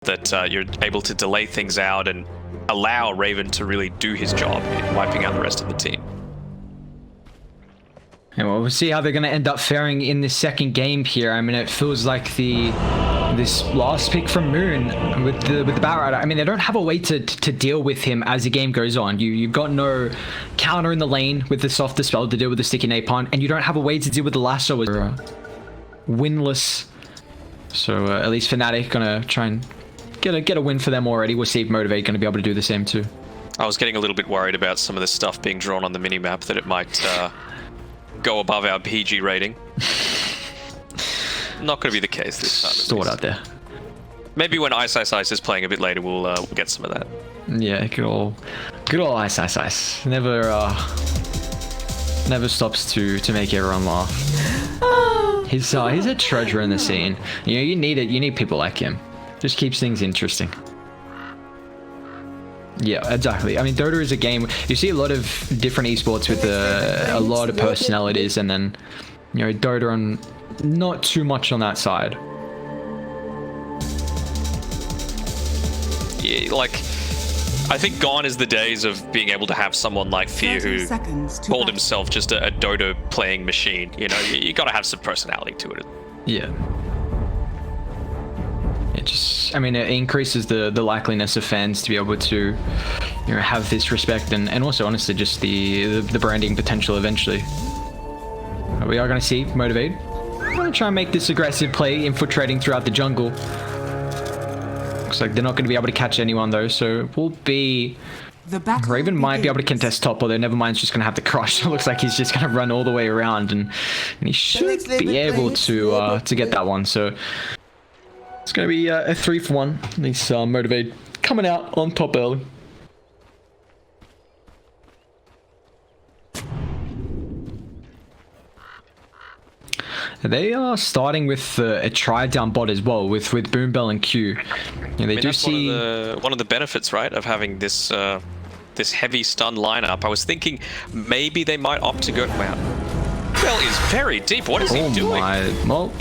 that you're able to delay things out and allow Raven to really do his job in wiping out the rest of the team. And we'll see how they're going to end up faring in this second game here. I mean, it feels like this last pick from Moon with the Batrider. I mean, they don't have a way to deal with him as the game goes on. You've got no counter in the lane with the soft dispel to deal with the sticky napalm, and you don't have a way to deal with the lasso. Winless. So at least Fnatic gonna try and get a win for them already. We'll see if Motivate gonna be able to do the same too. I was getting a little bit worried about some of this stuff being drawn on the minimap, that it might go above our PG rating. Not going to be the case this time. Stored out there. Maybe when Ice is playing a bit later, we'll get some of that. Yeah, good old Ice. Never stops to make everyone laugh. He's a treasure in the scene. You know, you need it. You need people like him. Just keeps things interesting. Yeah, exactly. I mean, Dota is a game. You see a lot of different esports with a lot of personalities, and then, you know, Dota on not too much on that side. Yeah, like, I think gone is the days of being able to have someone like Fear who called himself just a Dota playing machine. You know, you got to have some personality to it. Yeah. It just, I mean, it increases the likeliness of fans to be able to, you know, have this respect, and also honestly just the branding potential eventually. We are going to see Motivate. I'm going to try and make this aggressive play, infiltrating throughout the jungle. Looks like they're not going to be able to catch anyone though, so it will be... Raven might be able to contest top, although Nevermind's just going to have to crush. It looks like he's just going to run all the way around, and he should be able to get that one. So it's going to be a 3-for-1. At least Motivate coming out on top early. They are starting with a try down bot as well, with Boombell and Q. Yeah, they do see one of the benefits, right, of having this this heavy stun lineup. I was thinking maybe they might opt to go. Wow, Bell is very deep. What is he doing? Well,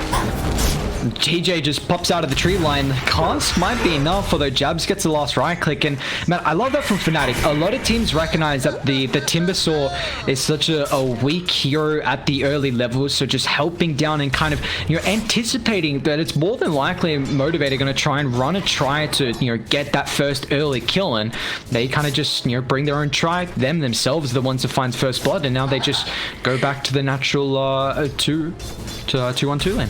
TJ just pops out of the tree line. Cast might be enough, although Jabs gets the last right click. And man, I love that from Fnatic. A lot of teams recognize that the Timbersaw is such a weak hero at the early levels, so just helping down and kind of, you know, anticipating that it's more than likely Motivator going to try and run a try to, you know, get that first early kill, and they kind of just, you know, bring their own try. Themselves the ones that find first blood, and now they just go back to the natural 2-1-2 lane.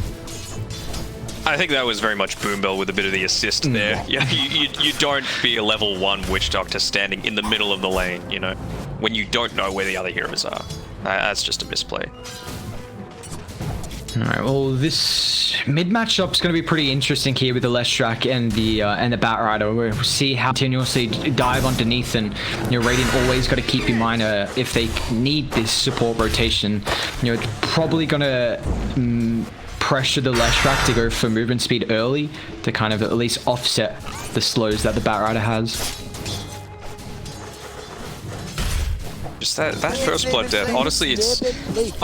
I think that was very much Boombell with a bit of the assist there. Yeah, you don't be a level 1 Witch Doctor standing in the middle of the lane, you know, when you don't know where the other heroes are. That's just a misplay. Alright, well, this mid matchup's going to be pretty interesting here with the Leshrac and the Batrider. We'll see how continuously dive underneath, and, you know, Radiant always got to keep in mind if they need this support rotation, you know, it's probably going to pressure the Leshrac to go for movement speed early to kind of at least offset the slows that the Batrider has. Just that first blood death, honestly, it's...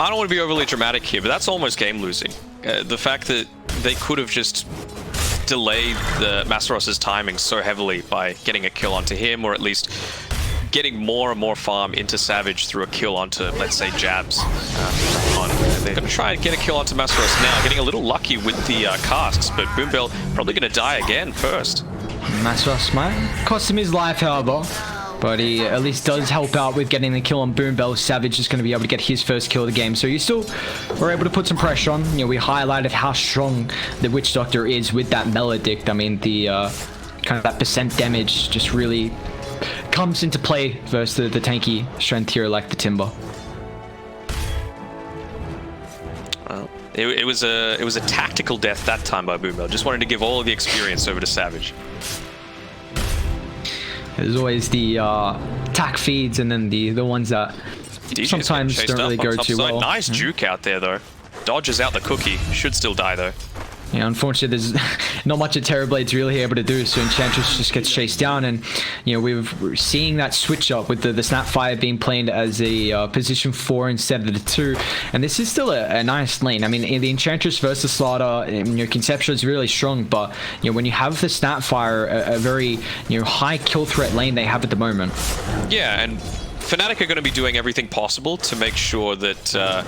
I don't want to be overly dramatic here, but that's almost game losing. The fact that they could have just delayed the Masteros's timing so heavily by getting a kill onto him, or at least getting more and more farm into Savage through a kill onto, let's say, Jabs. They're going to try and get a kill onto Masteros now, getting a little lucky with the casks, but Boombell probably going to die again first. Masteros might cost him his life, however, but he at least does help out with getting the kill on Boombell. Savage is going to be able to get his first kill of the game, so you still were able to put some pressure on. You know, we highlighted how strong the Witch Doctor is with that Melodict. I mean, the kind of that percent damage just really comes into play versus the tanky strength hero like the Timber. Well, it was a tactical death that time by Boombell. Just wanted to give all of the experience over to Savage. There's always the tack feeds, and then the ones that sometimes don't really go too well. Nice juke out there though. Dodges out the cookie. Should still die though. You know, unfortunately, there's not much a Terrorblade's really able to do, so Enchantress just gets chased down, and you know we're seeing that switch up with the Snapfire being played as a position 4 instead of the 2, and this is still a nice lane. I mean, in the Enchantress versus Slaughter, your conception is really strong, but you know when you have the Snapfire, a very high kill threat lane they have at the moment. Yeah, and Fnatic are going to be doing everything possible to make sure that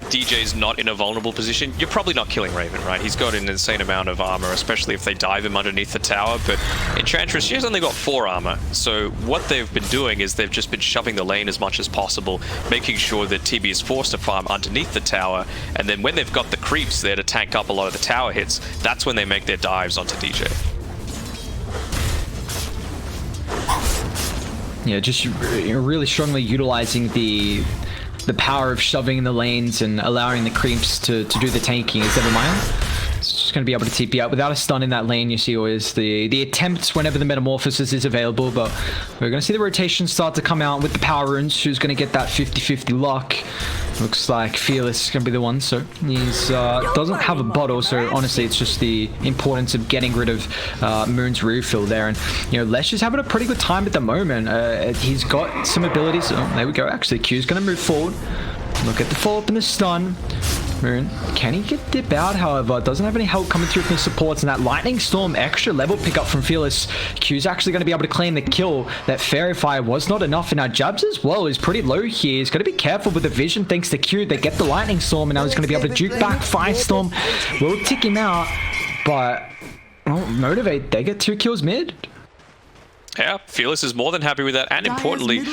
DJ's not in a vulnerable position. You're probably not killing Raven, right? He's got an insane amount of armor, especially if they dive him underneath the tower, but Enchantress, she's only got 4 armor. So what they've been doing is they've just been shoving the lane as much as possible, making sure that TB is forced to farm underneath the tower, and then when they've got the creeps there to tank up a lot of the tower hits, that's when they make their dives onto DJ. Yeah, just really strongly utilizing the power of shoving in the lanes and allowing the creeps to do the tanking. Is Evermile? It's just going to be able to TP out without a stun in that lane. You see always the attempts whenever the Metamorphosis is available, but we're going to see the rotation start to come out with the power runes. Who's going to get that 50-50 luck? Looks like Fearless is going to be the one, so he's doesn't have a bottle, so honestly it's just the importance of getting rid of Moon's refill there. And Lesh is having a pretty good time at the moment. He's got some abilities. Oh, there we go. Actually, Q's going to move forward. Look at the follow-up and the stun. Moon, can he get dip out? However, doesn't have any help coming through from the supports, and that Lightning Storm extra level pickup from Fearless. Q's actually going to be able to claim the kill. That Fairy Fire was not enough, and our Jabs as well is pretty low here. He's got to be careful with the vision thanks to Q. They get the Lightning Storm, and now he's going to be able to juke back. Firestorm will tick him out, but Motivate, they get 2 kills mid. Yeah, Fearless is more than happy with that, and importantly,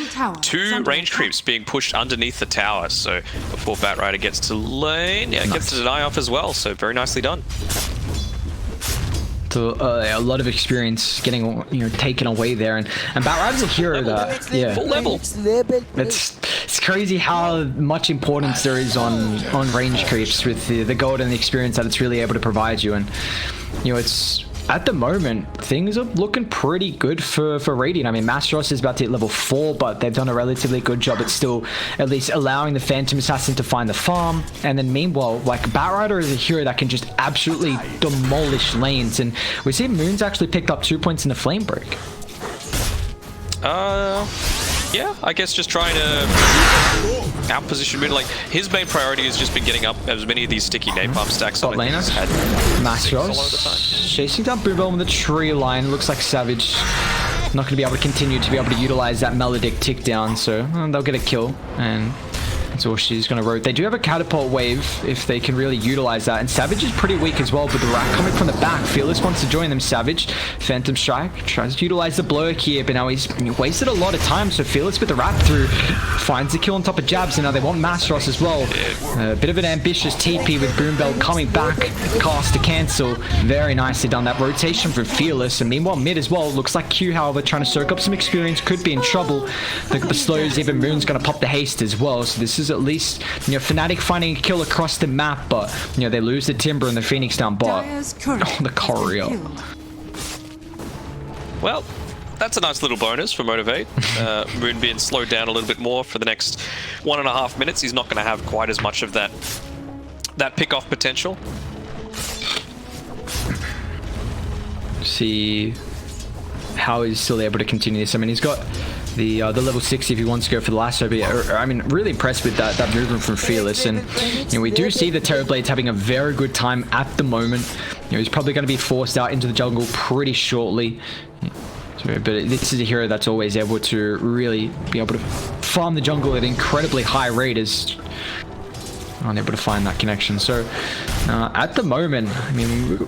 2 range creeps being pushed underneath the tower. So before Batrider gets to lane, yeah, gets to deny off as well. So very nicely done. So a lot of experience getting taken away there, and Batrider's a hero that full level. It's crazy how much importance there is on range creeps with the gold and the experience that it's really able to provide you, and it's. At the moment, things are looking pretty good for Radiant. I mean, MG.Trust is about to hit level 4, but they've done a relatively good job at still at least allowing the Phantom Assassin to find the farm. And then meanwhile, like, Batrider is a hero that can just absolutely demolish lanes. And we see Moon's actually picked up 2 points in the Flame Break. Yeah, I guess just trying to outposition Moon. Like, his main priority has just been getting up as many of these sticky napalm stacks on laner. MG.Trust chasing down Boombell with the tree line. Looks like Savage not going to be able to continue to be able to utilize that Melodic tick down, so they'll get a kill, and that's all she's going to rotate. They do have a catapult wave if they can really utilize that, and Savage is pretty weak as well, but the Rat coming from the back. Fearless wants to join them. Savage, Phantom Strike, tries to utilize the blow here, but now he's wasted a lot of time, so Fearless with the Rat through, finds the kill on top of Jabs, and now they want MG.Trust as well. A bit of an ambitious TP with Boombell coming back, cast to cancel. Very nicely done. That rotation from Fearless, and meanwhile mid as well. Looks like Q, however, trying to soak up some experience, could be in trouble. Look at the slows, even Moon's going to pop the haste as well, so this is at least Fnatic finding a kill across the map, but they lose the Timber and the Phoenix down bot. Oh, the Courier. Well, that's a nice little bonus for Motivate. Moon being slowed down a little bit more for the next 1.5 minutes. He's not going to have quite as much of that pick-off potential. See how he's still able to continue this. I mean, he's got the level 60 if he wants to go for the lasso, but I mean, really impressed with that movement from Fearless, and we do see the Terrorblades having a very good time at the moment. He's probably going to be forced out into the jungle pretty shortly, but this is a hero that's always able to really be able to farm the jungle at an incredibly high rate, as unable to find that connection. So at the moment, I mean,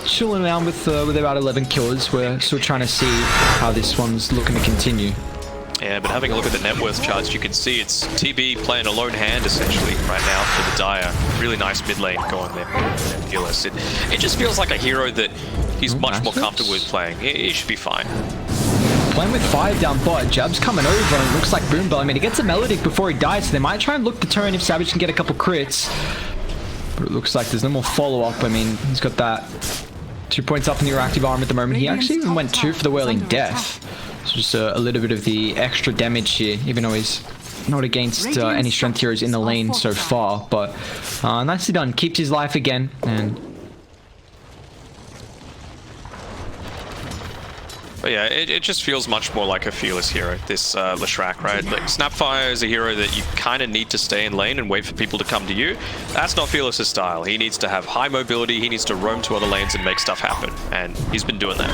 chilling around with about 11 kills. We're still trying to see how this one's looking to continue. Yeah, but having a look at the net worth charts, you can see it's TB playing a lone hand essentially right now for the Dire. Really nice mid lane going there. Fearless. It just feels like a hero that he's much more comfortable with playing. He should be fine. Playing with 5 down bot, Jab's coming over, and it looks like Boombell. I mean, he gets a Melodic before he dies, so they might try and look to turn if Savage can get a couple crits. But it looks like there's no more follow-up. I mean, he's got that 2 points up in the active arm at the moment. He actually even went 2 for the Whirling Death. So just a little bit of the extra damage here, even though he's not against any strength heroes in the lane so far, but nicely done. Keeps his life again, and but yeah, it just feels much more like a fearless hero, this Leshrac, right? Like, Snapfire is a hero that you kind of need to stay in lane and wait for people to come to you. That's not Fearless's style. He needs to have high mobility, he needs to roam to other lanes and make stuff happen, and he's been doing that.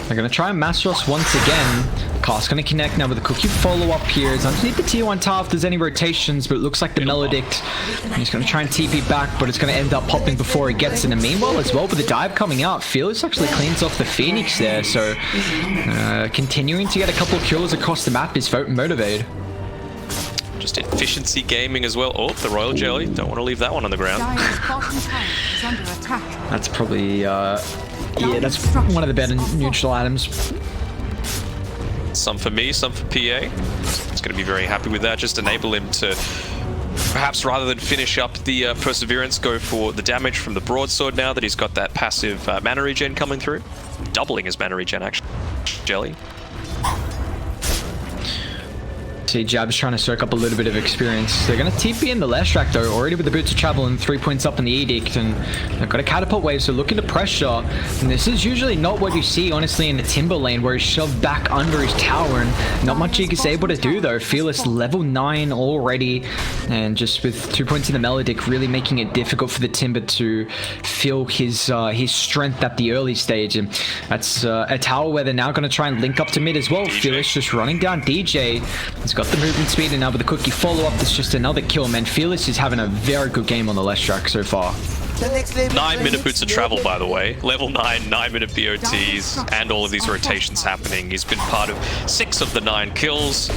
They're going to try and MG.Trust once again. Cast going to connect now with a cookie follow-up here. It's underneath the tier 1 tower if there's any rotations, but it looks like the Melodict. He's going to try and TP back, but it's going to end up popping before he gets in. And meanwhile as well, with the dive coming out, Fearless actually cleans off the Phoenix there. So continuing to get a couple of kills across the map is motivated. Just efficiency gaming as well. Oh, the Royal Jelly. Don't want to leave that one on the ground. That's probably... yeah, that's one of the better neutral items. Some for me, some for PA. He's going to be very happy with that. Just enable him to, perhaps rather than finish up the Perseverance, go for the damage from the broadsword now that he's got that passive mana regen coming through. Doubling his mana regen, actually. Jelly. See, Jab's trying to soak up a little bit of experience. They're going to TP in the Leshrac though, already with the Boots of Travel and 3 points up in the Edict, and they've got a Catapult Wave, so looking to pressure. And this is usually not what you see, honestly, in the Timber lane, where he's shoved back under his tower, and not much he's able to do though. Fearless level 9 already, and just with 2 points in the Melodic, really making it difficult for the Timber to feel his strength at the early stage. And that's a tower where they're now going to try and link up to mid as well. DJ. Fearless just running down DJ. He's got the movement speed, and now with the cookie follow-up, that's just another kill, man. Fearless is having a very good game on the Leshrac so far. 9-minute Boots of Travel, by the way. Level 9, 9-minute BOTs, and all of these rotations happening. He's been part of 6 of the 9 kills.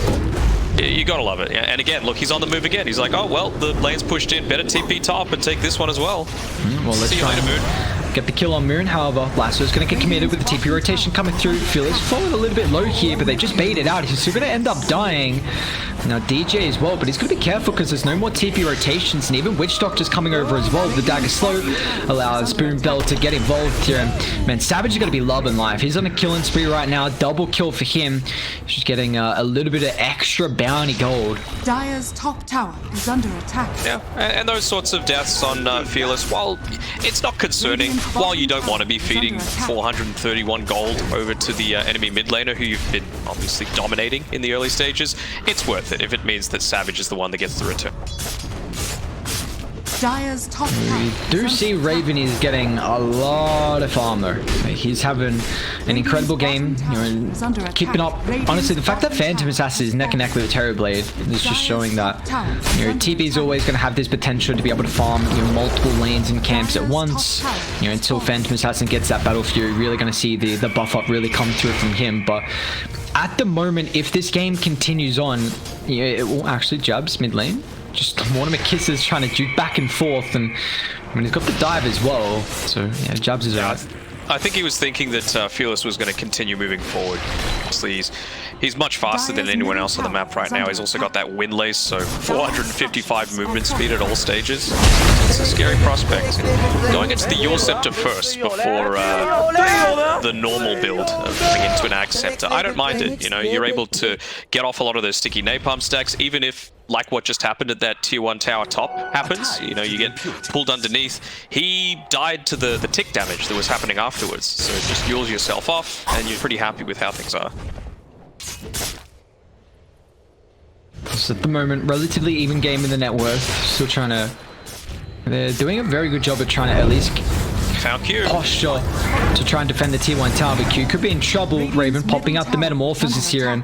You gotta love it. And again, look, he's on the move again. He's like, oh, well, the lane's pushed in. Better TP top and take this one as well. Well, let's see you later, Moon. Get the kill on Moon. However, Lasso's going to get committed with the TP rotation coming through. Fearless falling a little bit low here, but they just bait it out. He's still going to end up dying. Now DJ as well, but he's going to be careful because there's no more TP rotations, and even Witch Doctor's coming over as well. The dagger slow allows Boom Bell to get involved here. And man, Savage is going to be loving life. He's on a killing spree right now. Double kill for him. He's just getting a little bit of extra bounty gold. Dire's top tower is under attack. Yeah, and those sorts of deaths on Fearless, while it's not concerning, while you don't want to be feeding 431 gold over to the enemy mid laner who you've been obviously dominating in the early stages, it's worth it if it means that Savage is the one that gets the return. Dire's top We do see Raven is getting a lot of farm though. He's having an incredible game, keeping up. Honestly, the fact that Phantom Assassin is neck and neck with a Terrorblade is just showing that TB is always going to have this potential to be able to farm multiple lanes and camps at once. Until Phantom Assassin gets that Battle Fury, really going to see the buff up really come through from him. But at the moment, if this game continues on, it will actually Jabs mid lane. Just Mortimer Kisses trying to juke back and forth, and I mean he's got the dive as well, so yeah, Jabs is out. I think he was thinking that Fearless was going to continue moving forward. Obviously, he's much faster than anyone else on the map right now. He's also got that wind lace, so 455 movement speed at all stages. It's a scary prospect. Going into the Your Scepter first before the normal build of going into an Ag Scepter. I don't mind it. You're able to get off a lot of those sticky napalm stacks, even if, like what just happened at that tier 1 tower top happens, you get pulled underneath. He died to the tick damage that was happening afterwards, so just heals yourself off, and you're pretty happy with how things are. So at the moment, relatively even game in the net worth. Still trying to... They're doing a very good job of trying to at least... Found Q. Posture to try and defend the tier 1 tower, but Q could be in trouble. Raven popping out the Metamorphosis here, and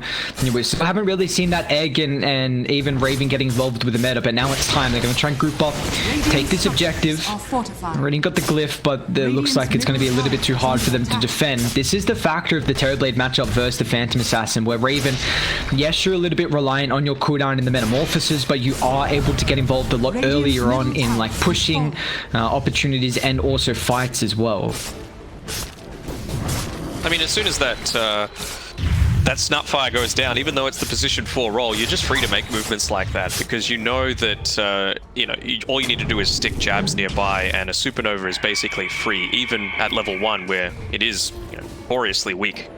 we still haven't really seen that egg and even Raven getting involved with the meta, but now it's time. They're going to try and group up, take this objective. Already got the glyph, but it looks like it's going to be a little bit too hard for them to defend. This is the factor of the Terrorblade matchup versus the Phantom Assassin, where Raven, yes, you're a little bit reliant on your cooldown in the Metamorphosis, but you are able to get involved a lot earlier on in like pushing opportunities and also fights as well. I mean, as soon as that Snapfire goes down, even though it's the position 4 role, you're just free to make movements like that because you know that all you need to do is stick jabs nearby, and a supernova is basically free, even at level 1 where it is notoriously weak.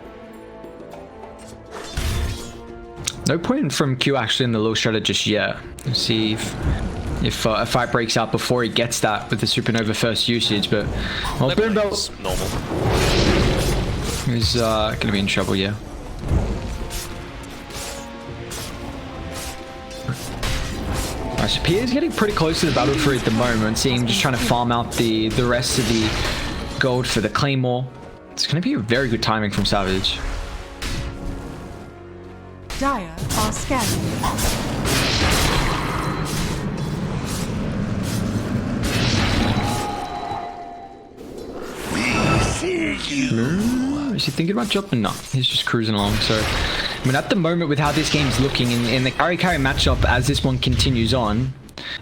No point from Q actually in the low shredder just yet. Let's see if a fight breaks out before he gets that with the supernova first usage, but well, Boom Belt normal. He's gonna be in trouble, yeah. Alright, so Pierre's getting pretty close to the battlefield at the moment, seeing just trying to farm out the rest of the gold for the Claymore. It's gonna be a very good timing from Savage. Dire are scanning. Is he thinking about jumping? No, he's just cruising along. So, I mean, at the moment, with how this game's looking in the carry matchup, as this one continues on,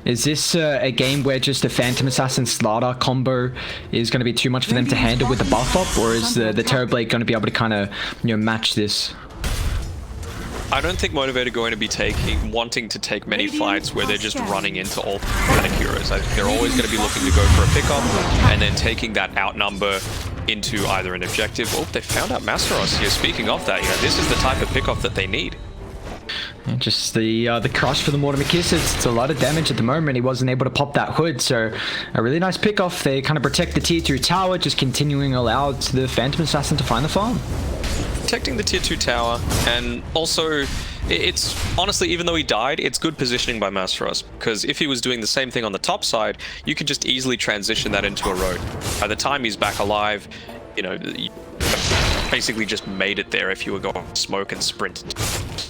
is this a game where just the Phantom Assassin Slardar combo is going to be too much for them to handle with the buff up, or is the Terrorblade going to be able to kind of, you know, match this? I don't think Motivator going to be wanting to take many fights where they're just running into all kind of heroes. I think they're always going to be looking to go for a pickup and then taking that outnumber into either an objective. Oh, they found out Masteros here. Speaking of that, you know, this is the type of pickup that they need. And just the crush for the Mortimer Kiss. It's a lot of damage at the moment. He wasn't able to pop that hood, so a really nice pick off. They kind of protect the tier 2 tower, just continuing allowed to the Phantom Assassin to find the farm. Protecting the tier 2 tower, and also it's honestly, even though he died, it's good positioning by Masteros, because if he was doing the same thing on the top side, you can just easily transition that into a road. By the time he's back alive, you know, you basically just made it there if you were going to smoke and sprint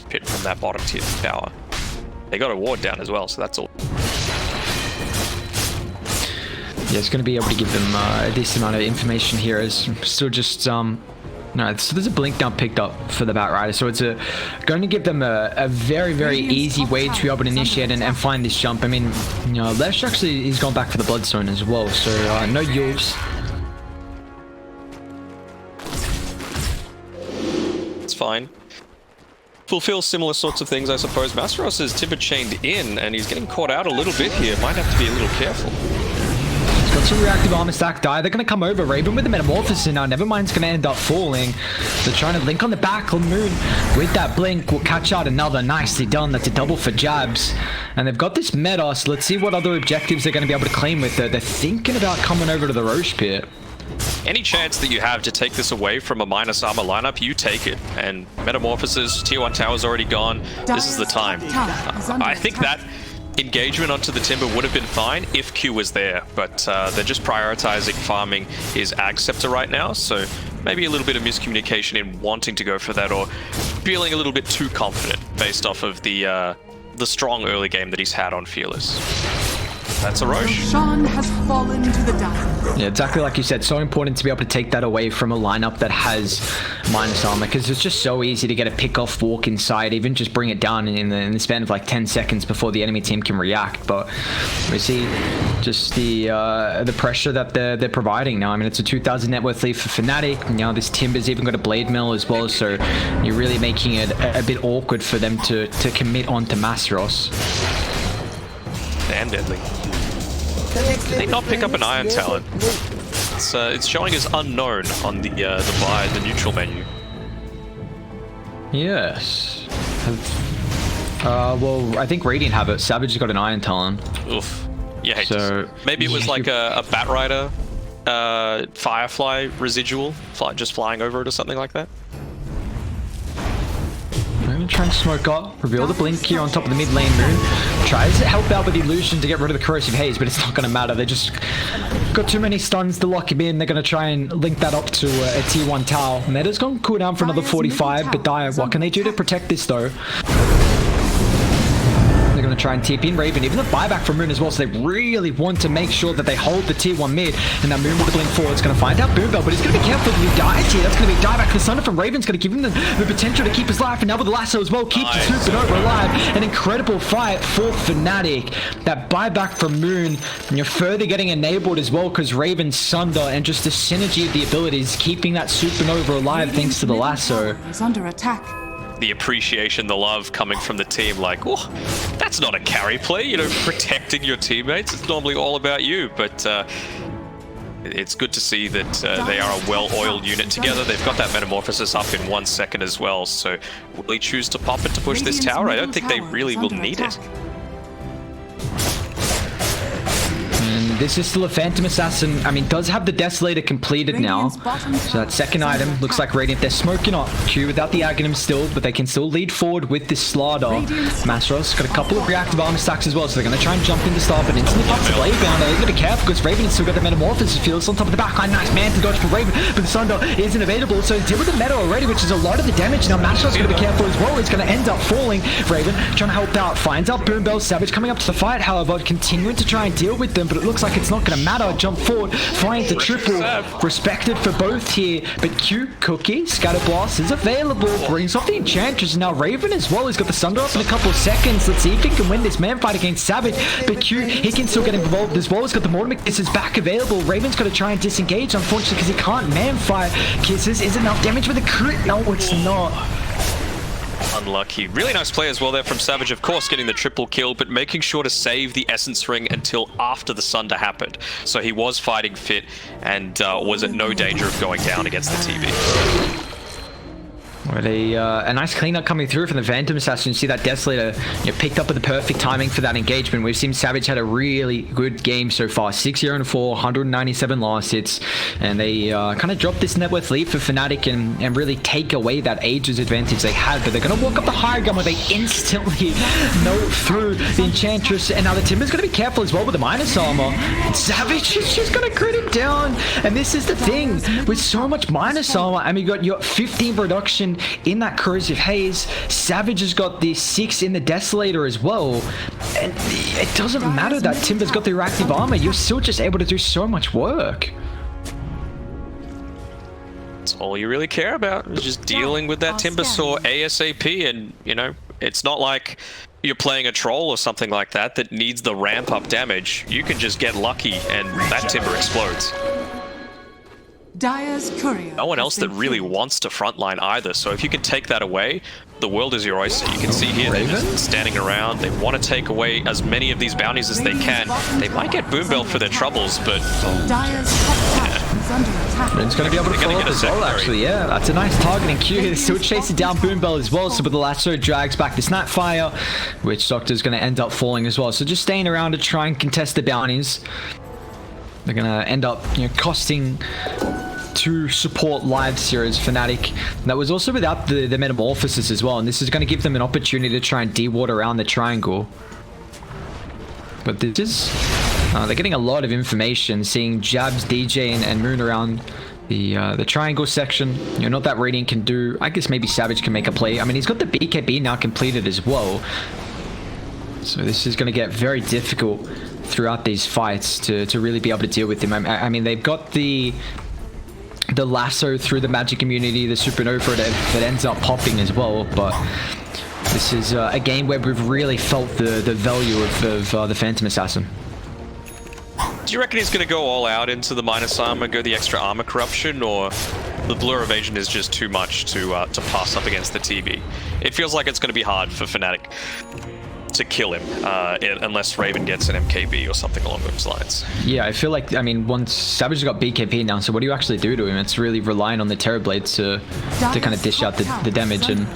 pit from that bottom tier tower. They got a ward down as well, so that's all. Yeah, it's going to be able to give them a decent amount of information here. As still just no, so there's a blink now picked up for the Batrider, so it's going to give them a very, very easy way to be able to initiate and find this jump. I mean, you know, Lesh actually, he's gone back for the Bloodstone as well, so no Yules. It's fine. Fulfill similar sorts of things, I suppose. Masteros is Timber chained in, and he's getting caught out a little bit here. Might have to be a little careful. Got some reactive armor stack die. They're going to come over. Raven with the Metamorphosis now. Nevermind's going to end up falling. They're trying to link on the back. Moon with that blink will catch out another. Nicely done. That's a double for jabs. And they've got this meta, so let's see what other objectives they're going to be able to claim with it. They're thinking about coming over to the Roche Pit. Any chance that you have to take this away from a minus armor lineup, you take it. And Metamorphosis, tier 1 tower's already gone. This is the time. I think that engagement onto the Timber would have been fine if Q was there, but they're just prioritizing farming his Ag Scepter right now, so maybe a little bit of miscommunication in wanting to go for that, or feeling a little bit too confident based off of the strong early game that he's had on Fearless. That's a Roche. Sean has fallen to the dire. Yeah, exactly like you said. So important to be able to take that away from a lineup that has minus armor, because it's just so easy to get a pick-off walk inside, even just bring it down in the span of like 10 seconds before the enemy team can react. But we see just the pressure that they're providing now. I mean, it's a 2,000 net worth lead for Fnatic. Now this Timber's even got a blade mill as well, so you're really making it a bit awkward for them to commit onto Masteros. Damn deadly. Did they not pick up an Iron Talent? It's showing as unknown on the neutral menu. Yes. Well, I think Radiant have it. Savage has got an Iron Talon. Oof. Yeah, hate so maybe it was like a Batrider Firefly residual, just flying over it or something like that. Trying to smoke up, reveal the blink here on top of the mid lane. Moon tries to help out with the illusion to get rid of the corrosive haze, but it's not going to matter. They just got too many stuns to lock him in. They're going to try and link that up to a tier 1 tower. Meta's going to cool down for another 45, but Dire, what can they do to protect this though? They're going to try and TP in Raven, even the buyback from Moon as well, so they really want to make sure that they hold the tier 1 mid. And now Moon with the blink forward is going to find out Boom Bell, but he's going to be careful if he dies here. That's going to be a dieback. The Thunder from Raven's going to give him the potential to keep his life, and now with the lasso as well, keep the Supernova alive. An incredible fight for Fnatic. That buyback from Moon, and you're further getting enabled as well, because Raven's Sunder and just the synergy of the abilities, keeping that Supernova alive thanks to the lasso. Is under attack. The appreciation, the love coming from the team, like, oh, that's not a carry play, you know, protecting your teammates. It's normally all about you, but It's good to see that they are a well-oiled unit together. They've got that Metamorphosis up in 1 second as well, so will they choose to pop it to push this tower? I don't think they really will need it. This is still a Phantom Assassin. I mean, does have the Desolator completed now. So that second item looks like Radiant. They're smoking up Q without the Aghanim still, but they can still lead forward with this Slardar. Masros got a couple of reactive armor stacks as well, so they're going to try and jump into Star, but instantly pops the Blade down. They're going to be careful because Raven has still got the Metamorphosis fields on top of the backline. Nice man to dodge for Raven, but the Sunder isn't available, so deal with the meta already, which is a lot of the damage. Now Masros going to be careful as well. He's going to end up falling. Raven trying to help out, finds out Boombell. Savage coming up to the fight, however, continuing to try and deal with them, but it looks like it's not going to matter. Jump forward, finds the triple, respected for both here, but Q, Cookie, Scatter Blast is available, brings off the Enchantress, now Raven as well, he's got the Sunder up in a couple of seconds. Let's see if he can win this man fight against Savage, but Q, he can still get involved as well. He's got the Mortimer Kisses back available. Raven's got to try and disengage, unfortunately, because he can't man fight. Kisses is enough damage with a crit. No, it's not. Unlucky. Really nice play as well there from Savage, of course, getting the triple kill, but making sure to save the Essence Ring until after the Sunder happened. So he was fighting fit and was at no danger of going down against the TV. With a nice cleanup coming through from the Phantom Assassin. You see that Desolator picked up at the perfect timing for that engagement. We've seen Savage had a really good game so far. 6-0-4, 197 last hits. And they kind of dropped this net worth lead for Fnatic and really take away that ages advantage they had. But they're going to walk up the high ground where they instantly note through the Enchantress. And now the Timber's going to be careful as well with the minus armor. Savage is just going to crit him down. And this is the thing. With so much minus armor, and we got your 15 reduction in that corrosive haze. Savage has got the 6 in the Desolator as well, and it doesn't matter that Timber's got the reactive armor. You're still just able to do so much work. That's all you really care about, is just dealing with that Timbersaw ASAP. And you know, it's not like you're playing a troll or something like that that needs the ramp up damage. You can just get lucky and that Timber explodes. Dire's courier. No one else that really wants to frontline either, so if you can take that away, the world is your oyster. You can see here they're just standing around. They want to take away as many of these bounties as they can. They might get Boombell for their troubles, but Dire's top tower is under attack. It's going to be able to follow up as well, actually. Yeah, that's a nice targeting Q here. They're still chasing down Boombell as well, so with the lasso drags back the Snapfire, which Doctor's going to end up falling as well. So just staying around to try and contest the bounties. They're going to end up, costing 2 support lives here as Fnatic. That was also without the Metamorphosis as well, and this is going to give them an opportunity to try and de-water around the triangle. But this is... they're getting a lot of information, seeing Jabs, DJ, and Moon around the triangle section. Not that Radiant can do. I guess maybe Savage can make a play. I mean, he's got the BKB now completed as well. So this is going to get very difficult throughout these fights to really be able to deal with him. I mean, they've got the lasso through the magic immunity, the supernova that ends up popping as well, but this is a game where we've really felt the value of the Phantom Assassin. Do you reckon he's going to go all out into the minus armor, go the extra armor corruption, or the blur evasion is just too much to pass up against the TV? It feels like it's going to be hard for Fnatic to kill him, unless Raven gets an MKB or something along those lines. Yeah, I feel like, I mean, once Savage has got BKB now, so what do you actually do to him? It's really relying on the Terrorblades to kind of dish out the damage. And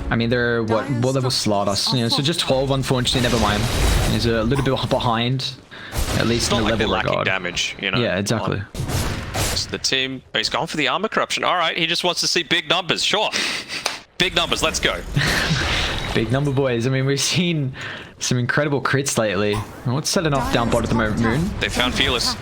I mean, they're what level Slardar? So just 12, unfortunately. Never mind. He's a little bit behind, at least in the level regard. Lacking damage, Yeah, exactly. So the team, he's gone for the armor corruption. All right, he just wants to see big numbers. Sure, big numbers. Let's go. Big number, boys. I mean, we've seen some incredible crits lately. What's setting off down bottom at the moment, Moon? They found Fearless.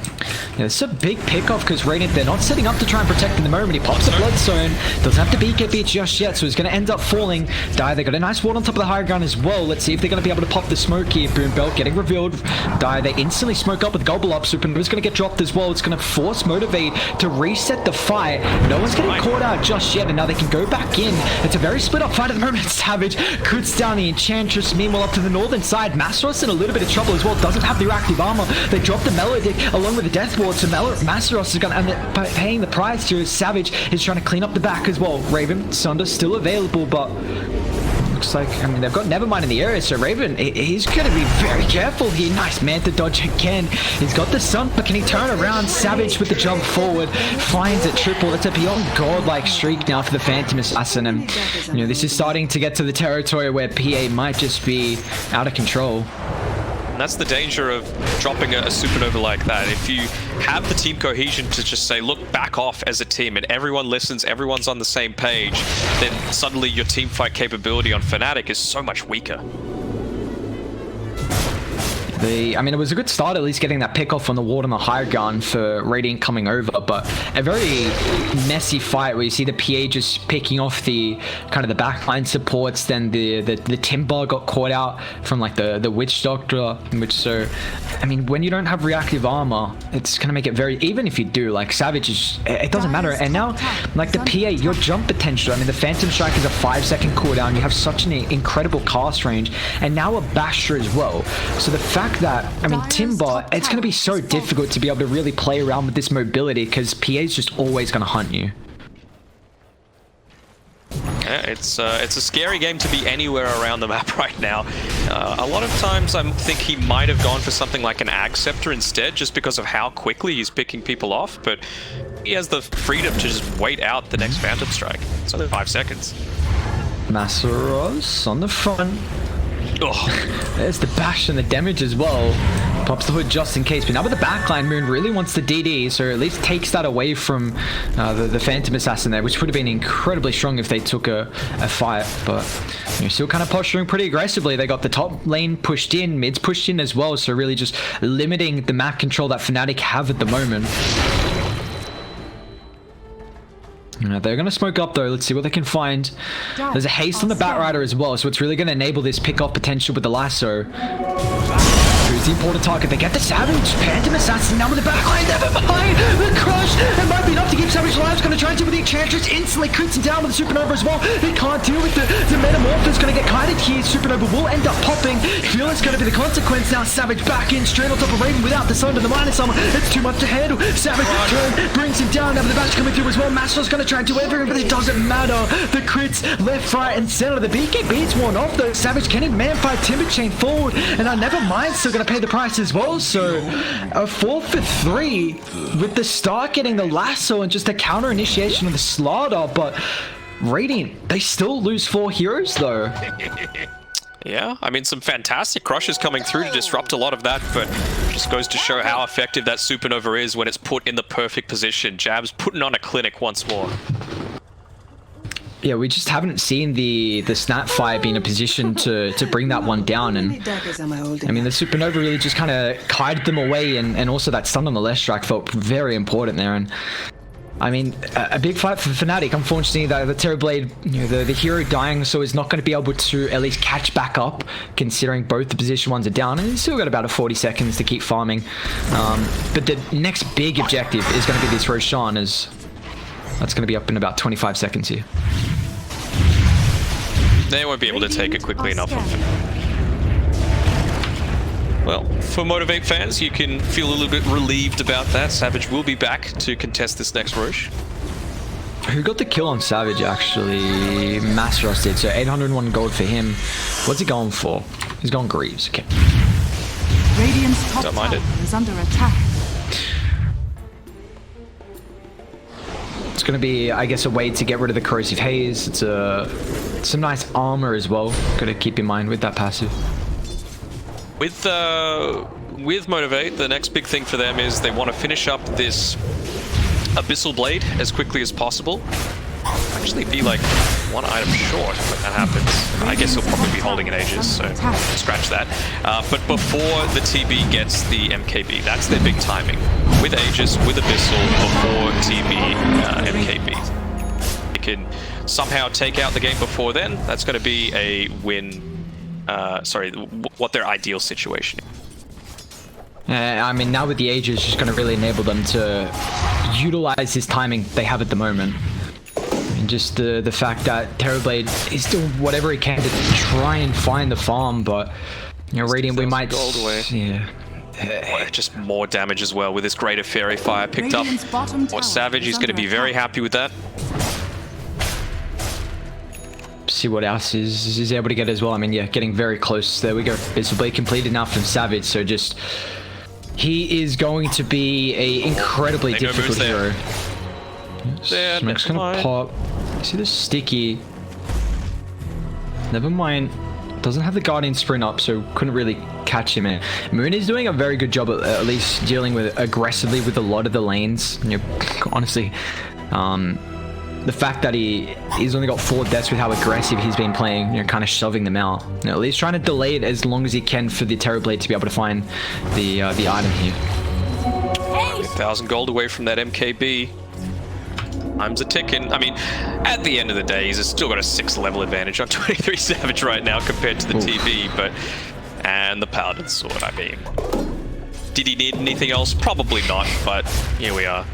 Yeah, it's a big pick-off because Radiant, they're not setting up to try and protect in the moment. He pops the Bloodstone, doesn't have to BKB just yet, so he's going to end up falling. Dire, they got a nice ward on top of the high ground as well. Let's see if they're going to be able to pop the smoke here. Boombell getting revealed. Dire, they instantly smoke up with Gobble Up. Supernova's going to get dropped as well. It's going to force Motivate to reset the fight. No one's getting caught out just yet, and now they can go back in. It's a very split-up fight at the moment. Savage crits down the Enchantress. Meanwhile, up to the northern side, Masros in a little bit of trouble as well. Doesn't have the reactive armor. They drop the Melodic along with the Death Ward, so Masros is going to end up paying the price to Savage. Is trying to clean up the back as well. Raven, Sunder still available, but Looks like, I mean, they've got Nevermind in the area, so Raven, he's going to be very careful here. Nice Manta dodge again. He's got the Sun, but can he turn around? Savage with the jump forward, finds a triple. That's a beyond godlike streak now for the Phantom Assassin, and you know, this is starting to get to the territory where PA might just be out of control. And that's the danger of dropping a supernova like that. If you have the team cohesion to just say, look, back off as a team, and everyone listens, everyone's on the same page, then suddenly your team fight capability on Fnatic is so much weaker. I mean, it was a good start, at least getting that pick off on the ward on the higher ground for Radiant coming over, but a very messy fight where you see the PA just picking off the kind of the backline supports, then the Timber got caught out from like the Witch Doctor, which, so I mean, when you don't have reactive armor, it's gonna make it very, even if you do, like Savage is, it doesn't matter. And now like the PA, your jump potential, I mean, the Phantom Strike is a 5-second cooldown, you have such an incredible cast range, and now a Basher as well. So the fact that, I mean, Timber, it's going to be so difficult to be able to really play around with this mobility because PA's just always going to hunt you. Yeah, it's a scary game to be anywhere around the map right now. A lot of times I think he might have gone for something like an Ag Scepter instead, just because of how quickly he's picking people off, but he has the freedom to just wait out the next Phantom Strike. It's only 5 seconds. Masaros on the front. Oh. There's the bash and the damage as well. Pops the hood just in case. But now with the backline, Moon really wants the DD, so at least takes that away from the Phantom Assassin there, which would have been incredibly strong if they took a fight. But you're still kind of posturing pretty aggressively. They got the top lane pushed in, mids pushed in as well, so really just limiting the map control that Fnatic have at the moment. They're going to smoke up though. Let's see what they can find. There's a haste on the Batrider as well, so it's really going to enable this pick-off potential with the lasso. Who's the important target? They get the Savage. Phantom Assassin now with the backline. Never mind. The crush. It might be enough to keep Savage alive. It's going to try and deal with the Enchantress. Instantly crits him down with the Supernova as well. He can't deal with the Metamorph. Is going to get kited here. Supernova will end up popping. Feel it's going to be the consequence now. Savage back in straight on top of Raven without the Sun and the minus armor. It's too much to handle. Savage turn brings him down. Now with the bash coming through as well. Master's going to try and do everything, but it doesn't matter. The crits left, right, and center. The BK beats one off though. Savage can in man fight Timber chain forward, and I never mind. Still going to pay the price as well. So a 4 for 3 with the start getting the lasso and just a counter initiation of the slaughter, but Radiant, they still lose 4 heroes though. Yeah, I mean, some fantastic crushes coming through to disrupt a lot of that, but just goes to show how effective that Supernova is when it's put in the perfect position. Jab's putting on a clinic once more. Yeah, we just haven't seen the Snapfire be in a position to bring that one down, and I mean the Supernova really just kind of kited them away, and also that stun on the left strike felt very important there. And I mean, a big fight for Fnatic. Unfortunately, the Terrorblade, you know, the hero dying, so is not going to be able to at least catch back up, considering both the position ones are down, and he's still got about 40 seconds to keep farming. But the next big objective is going to be this Roshan, as that's going to be up in about 25 seconds here. They won't be able to take it quickly enough of him. Well, for Motivate fans, you can feel a little bit relieved about that. Savage will be back to contest this next Roche. Who got the kill on Savage, actually? Masteros did, so 801 gold for him. What's he going for? He's going Greaves, okay. Radiant's top Don't mind tower it. is under attack. It's going to be, I guess, a way to get rid of the Corrosive Haze. It's some nice armor as well. Got to keep in mind with that passive. With Motivate, the next big thing for them is they want to finish up this Abyssal Blade as quickly as possible. Actually be like 1 item short when that happens. I guess he'll probably be holding it ages, so scratch that. But before the TB gets the MKB, that's their big timing. With Aegis, with Abyssal, before TB, MKB. They can somehow take out the game before then. That's going to be a win. Sorry, what their ideal situation is. I mean, now with the Aegis, it's just going to really enable them to utilize this timing they have at the moment. And just the fact that Terrorblade is doing whatever he can to try and find the farm, but you know, Radiant, we might gold away. Yeah. Just more damage as well with this Greater Fairy Fire picked up. Or Savage, he's going to be very happy with that. see what else is able to get as well. I mean, yeah, getting very close. There we go. Visibly completed now from Savage. So just he is going to be a incredibly difficult hero. Smoke's gonna pop. See the sticky. Never mind. Doesn't have the Guardian sprint up, so couldn't really catch him. Moon is doing a very good job at least dealing with aggressively with a lot of the lanes. You know, honestly, the fact that he's only got 4 deaths with how aggressive he's been playing, you know, kind of shoving them out. You know, at least trying to delay it as long as he can for the Terrorblade to be able to find the item here. 1,000 gold away from that MKB. Time's a ticking. I mean, at the end of the day, he's still got a 6 level advantage on 23savage right now compared to the TV, but... And the Paladin Sword, I mean... Did he need anything else? Probably not, but here we are.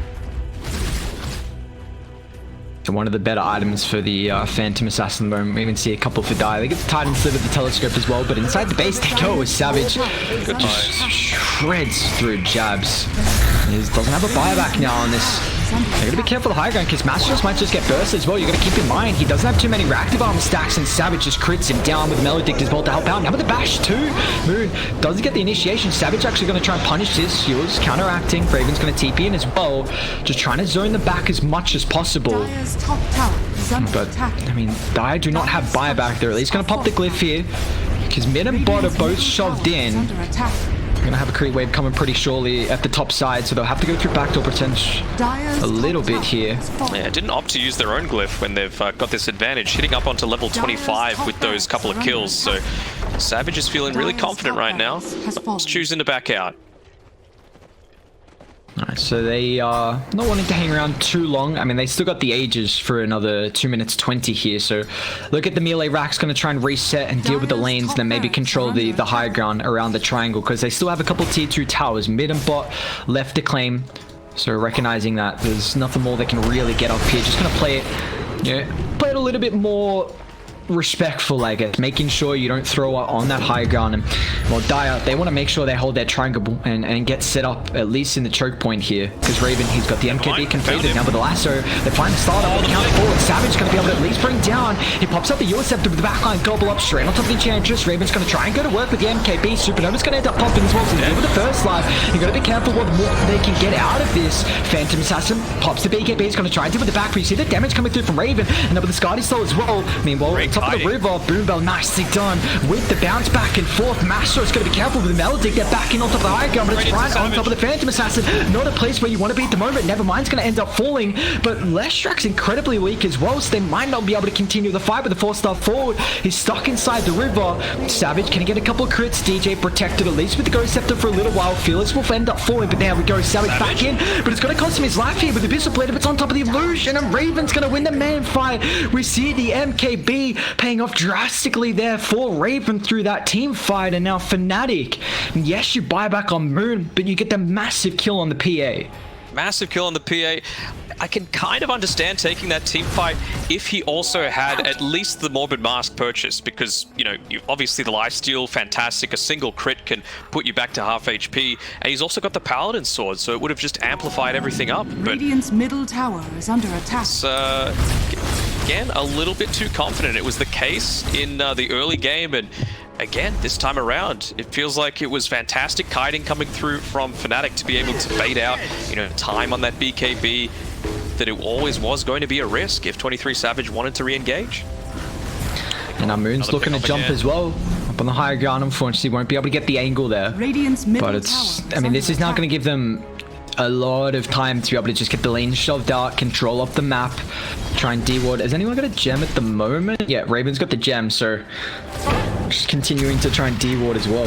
One of the better items for the Phantom Assassin moment. We even see a couple for die. They get the Titan Sliver, the telescope as well, but inside the base they go with Savage. Just shreds through jabs. He doesn't have a buyback now on this. They're gonna be careful of the high ground because MG.Trust might just get bursted as well. You gotta keep in mind he doesn't have too many reactive armor stacks, and Savage just crits him down with Melodict as well to help out. Now with the bash too. Moon doesn't get the initiation. Savage actually gonna try and punish this. He was counteracting. Raven's gonna TP in as well, just trying to zone the back as much as possible. But I mean, Dire do not have buyback. They're at least gonna pop the glyph here because mid and bot are both shoved in. Gonna have a creep wave coming pretty surely at the top side, so they'll have to go through backdoor potential a little bit here. Yeah, didn't opt to use their own glyph when they've got this advantage, hitting up onto level 25 with those couple of kills. So Savage is feeling really confident right now. He's choosing to back out. Alright, so they are not wanting to hang around too long. I mean, they still got the Aegis for another 2 minutes 20 here. So look at the melee rack's going to try and reset and deal with the lanes, and then maybe control the high ground around the triangle, because they still have a couple tier 2 towers. Mid and bot left to claim. So recognizing that there's nothing more they can really get up here. Just going to play it, play it a little bit more respectful, I guess, making sure you don't throw out on that high ground. And well, Dire, they want to make sure they hold their triangle and get set up at least in the choke point here, because Raven, he's got the MKB completed now with the lasso. They find the start up, count forward. Savage going to be able to at least bring down. He pops out the Euroscepter with the backline, gobble up straight on top of the Enchantress. Raven's going to try and go to work with the MKB. Supernova's going to end up popping as well, so with the first life. You got to be careful what they can get out of this. Phantom Assassin pops the BKB. He's going to try and deal with the back, but you see the damage coming through from Raven, and then with the Scotty Soul as well. Meanwhile, top of the river, Boombell nicely done with the bounce back and forth. MG.Trust going to be careful with the Melodic. They're backing on top of the high ground, but it's right on top of the Phantom Assassin. Not a place where you want to be at the moment. Nevermind's going to end up falling, but Leshrak's incredibly weak as well, so they might not be able to continue the fight with the 4-star forward. He's stuck inside the river. Savage can get a couple of crits. DJ protected at least with the Ghost Scepter for a little while. Fearless will end up falling, but there we go. Savage back in, but it's going to cost him his life here with the Abyssal Blade. It's on top of the illusion, and Raven's going to win the man fight. We see the MKB paying off drastically there for Raven through that team fight, and now Fnatic. Yes, you buy back on Moon, but you get the massive kill on the PA. Massive kill on the PA. I can kind of understand taking that team fight if he also had at least the Morbid Mask purchase, because, you know, obviously the lifesteal, fantastic. A single crit can put you back to half HP, and he's also got the Paladin Sword, so it would have just amplified everything up. But Radiant's middle tower is under attack. it's, again, a little bit too confident. It was the case in the early game, and again, this time around, it feels like it was fantastic kiting coming through from Fnatic to be able to bait out, you know, time on that BKB, that it always was going to be a risk if 23savage wanted to re-engage. And our Moon's looking to jump as well. Up on the higher ground, unfortunately, won't be able to get the angle there. Radiant's middle but it's, I mean, this is now going to give them a lot of time to be able to just get the lane shoved out, control up the map, try and D-ward. Has anyone got a gem at the moment? Yeah, Raven's got the gem, so just continuing to try and D-ward as well.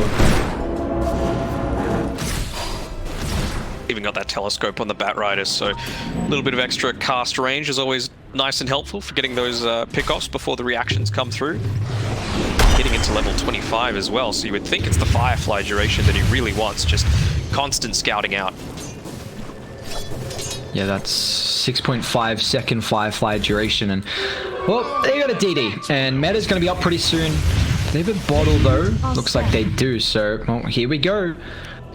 Even got that telescope on the Batrider, so a little bit of extra cast range is always nice and helpful for getting those pickoffs before the reactions come through. Getting into level 25 as well, so you would think it's the Firefly duration that he really wants, just constant scouting out. Yeah, that's 6.5 second Firefly duration, and well, they got a DD, and meta's going to be up pretty soon. Do they have a bottle though? Looks like they do, so well, here we go.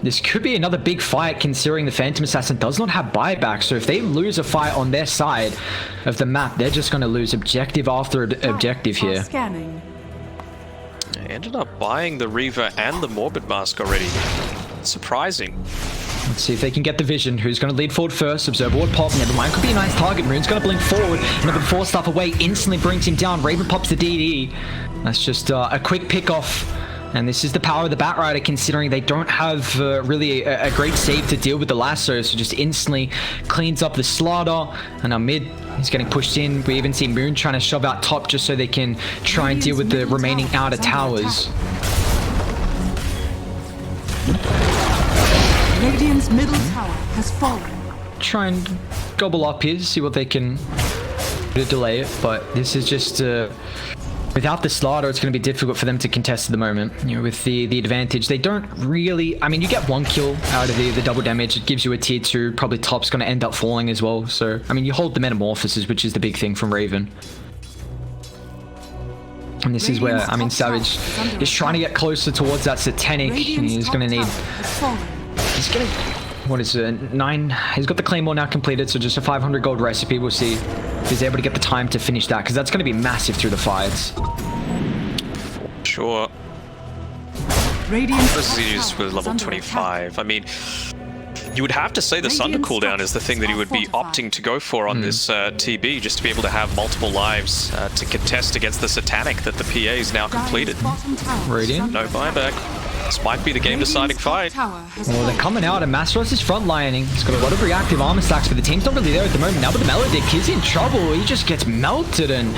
This could be another big fight considering the Phantom Assassin does not have buyback. So if they lose a fight on their side of the map, they're just going to lose objective after objective here. Scanning. They ended up buying the Reaver and the Morbid Mask already. Surprising. Let's see if they can get the vision. Who's going to lead forward first? Observer would pop. Nevermind. Could be a nice target. Moon's going to blink forward. Another 4-staff away. Instantly brings him down. Raven pops the DD. That's just a quick pick off. And this is the power of the Batrider, considering they don't have really a great save to deal with the lasso. So just instantly cleans up the slaughter. And our mid is getting pushed in. We even see Moon trying to shove out top just so they can try and deal with the remaining outer towers. Radiant's middle tower has fallen. Try and gobble up here, see what they can do to delay it. But this is just... without the slaughter, it's going to be difficult for them to contest at the moment. You know, with the advantage, they don't really... I mean, you get 1 kill out of the double damage. It gives you a tier 2. Probably top's going to end up falling as well. So, I mean, you hold the Metamorphosis, which is the big thing from Raven. And this is where, I mean, Savage is trying to get closer towards that Satanic. He's going to need... He's getting... What is it? 9... He's got the Claymore now completed, so just a 500 gold recipe. We'll see if he's able to get the time to finish that, because that's going to be massive through the fights. Sure. This is with level 25. I mean, you would have to say the Sunder cooldown is the thing that he would be opting to go for on this TB, just to be able to have multiple lives to contest against the Satanic that the PA is now completed. Radiant. No buyback. This might be the game-deciding fight. Well, they're coming out, and Mastros is frontlining. He's got a lot of reactive armor stacks, but the team's not really there at the moment. Now with the Melodic, he's in trouble. He just gets melted, and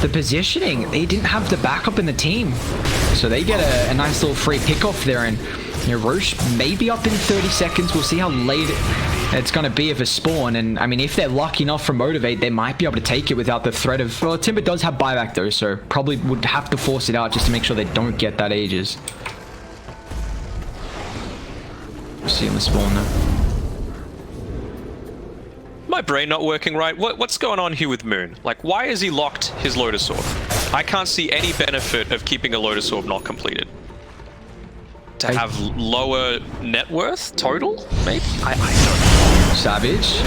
the positioning, they didn't have the backup in the team. So they get a nice little free pick-off there, and you know, Roche may be up in 30 seconds. We'll see how late it's going to be of a spawn, and I mean, if they're lucky enough for Motivate, they might be able to take it without the threat of... Well, Timber does have buyback, though, so probably would have to force it out just to make sure they don't get that Aegis. Seeing the spawn though. My brain not working right. What's going on here with Moon? Like, why has he locked his Lotus Orb? I can't see any benefit of keeping a Lotus Orb not completed. To have lower net worth total, maybe? I don't know. Savage.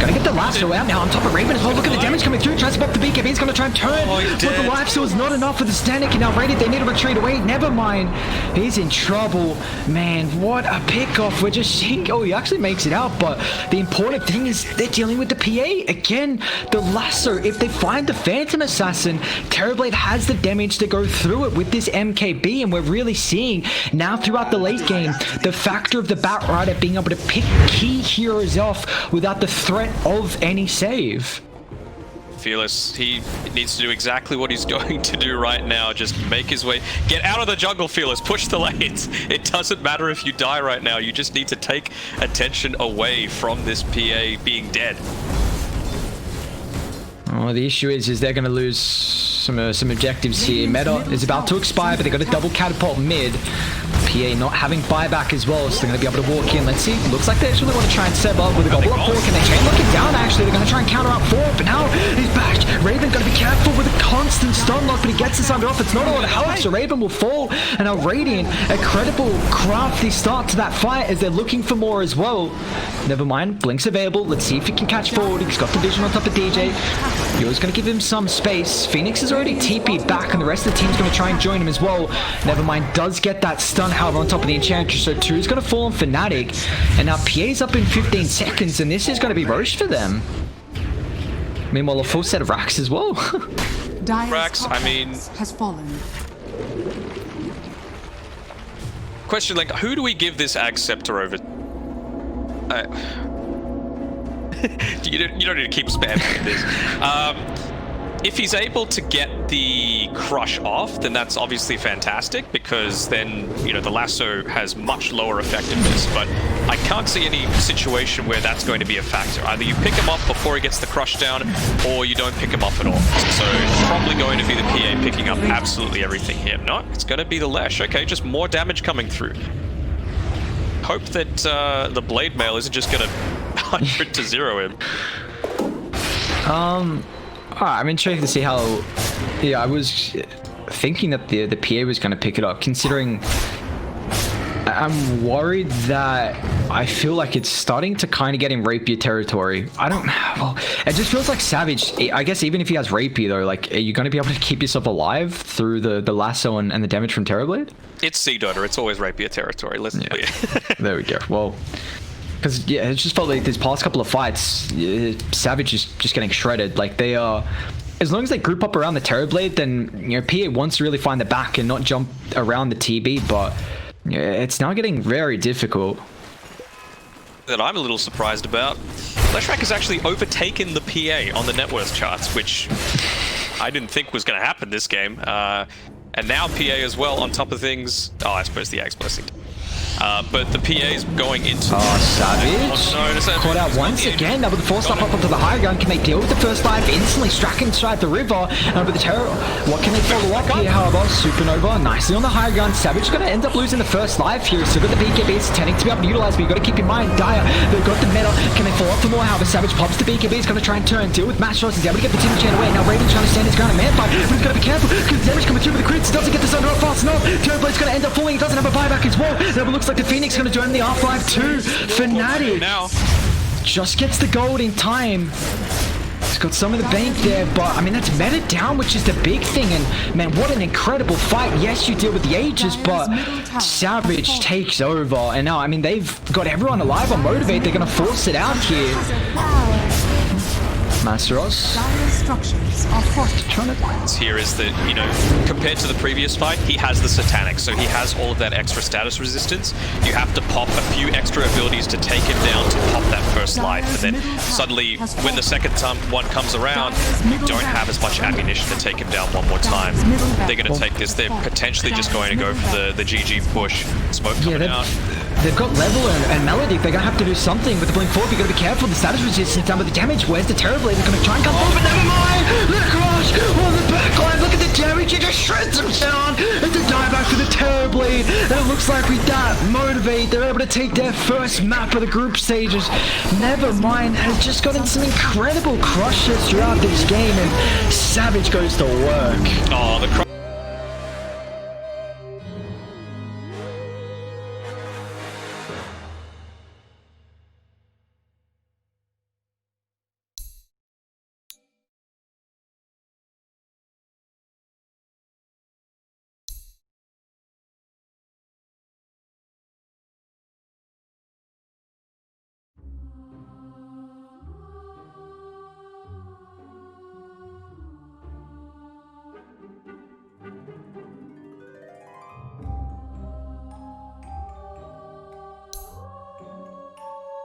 Gonna get the lasso out now on top of Raven as well. Look at the damage coming through. Tries to pop the BKB. He's gonna try and turn. But the life steal is not enough for the Static. And now Rated, they need to retreat away. Never mind. He's in trouble. Man, what a pickoff. We're just seeing... Oh, he actually makes it out. But the important thing is they're dealing with the PA. Again, the lasso. If they find the Phantom Assassin, Terrorblade has the damage to go through it with this MKB. And we're really seeing now throughout the late game, the factor of the Batrider being able to pick key heroes off without the threat of any save. Fearless, he needs to do exactly what he's going to do right now. Just make his way. Get out of the jungle, Fearless. Push the lanes. It doesn't matter if you die right now. You just need to take attention away from this PA being dead. Oh, the issue is they're going to lose some objectives here. Meta is about to expire, but they got a double catapult mid. PA not having buyback as well, so they're going to be able to walk in. Let's see. Looks like they actually want to try and set up with a gobble up 4. Can they chain lock it down? Actually, they're going to try and counter up 4, but now he's back. Raven got to be careful with a constant stun lock, but he gets this under off. It's not a lot of help, so Raven will fall. And now Radiant, a credible, crafty start to that fight as they're looking for more as well. Never mind. Blink's available. Let's see if he can catch forward. He's got the vision on top of DJ. Yo's going to give him some space. Phoenix is already TP'd back, and the rest of the team's going to try and join him as well. Nevermind does get that stun, however, on top of the Enchantress, so 2 is going to fall on Fnatic. And now PA's up in 15 seconds, and this is going to be Roche for them. Meanwhile, a full set of racks as well. Racks, I mean... has fallen. Question, like, who do we give this Ag Scepter over? You don't need to keep spamming this. If he's able to get the crush off, then that's obviously fantastic, because then, you know, the lasso has much lower effectiveness, but I can't see any situation where that's going to be a factor. Either you pick him up before he gets the crush down, or you don't pick him up at all. So it's probably going to be the PA picking up absolutely everything here. No, it's going to be the Lash. Okay, just more damage coming through. Hope that the Blade Mail isn't just going to 100 to 0 him. I'm intrigued to see how... Yeah, I was thinking that the PA was going to pick it up, considering... I'm worried that I feel like it's starting to kind of get in Rapier territory. I don't... Well, it just feels like Savage, I guess even if he has Rapier though, like, are you going to be able to keep yourself alive through the lasso and the damage from Terrorblade? It's Sea Dota, it's always Rapier territory, let's be clear. There we go. Well, because, yeah, it just felt like these past couple of fights, Savage is just getting shredded. Like, they are... As long as they group up around the Terrorblade, then, you know, PA wants to really find the back and not jump around the TB, but it's now getting very difficult. That I'm a little surprised about. Fleshrack has actually overtaken the PA on the net worth charts, which I didn't think was going to happen this game. And now PA as well on top of things. Oh, I suppose the Axe Blessing. But the PA's going into... Oh, Savage. Caught out once again. Now with the force up onto the high ground. Can they deal with the first dive instantly? Strack inside the river. And with the terror, what can they follow up here? However, Supernova nicely on the high ground. Savage is going to end up losing the first life here. He's still got the BKBs tending to be able to utilize, but you've got to keep in mind, Dire, they've got the meta. Can they follow up for more? However, Savage pops the BKB. He's going to try and turn, deal with MG.Trust. He's able to get the team chain away. Now Raven's trying to stand his ground and man fight, but he's got to be careful because damage coming through with the crits. He doesn't get this under up fast enough. Terrorblade's going to end up falling. He doesn't have a buyback as well. Now it looks like the Phoenix is going to join the R5 too. Fnatic now just gets the gold in time. He's got some of the bank there, but I mean that's meta down, which is the big thing. And man, what an incredible fight. Yes, you deal with the Aegis, but Savage takes over. And now, I mean, they've got everyone alive on Motivate. They're going to force it out here. Masteros. Here is that, you know, compared to the previous fight, he has the Satanic, so he has all of that extra status resistance. You have to pop a few extra abilities to take him down to pop that first life, and then suddenly, when the second one comes around, you don't have as much ammunition to take him down one more time. They're going to take this. They're potentially just going to go for the GG push. Smoke coming out. They've got Level and Melody. They're going to have to do something with the Blink 4. You've got to be careful. The status resistance down with the damage. Where's the Terrorblade? They're going to try and come forward, but never mind. Let it crush on the backline. Look at the damage. It just shreds them down. And the dieback for the Terrorblade. And it looks like with that Motivate, they're able to take their first map of the group stages. Nevermind has just gotten some incredible crushes throughout this game, and Savage goes to work. Oh, the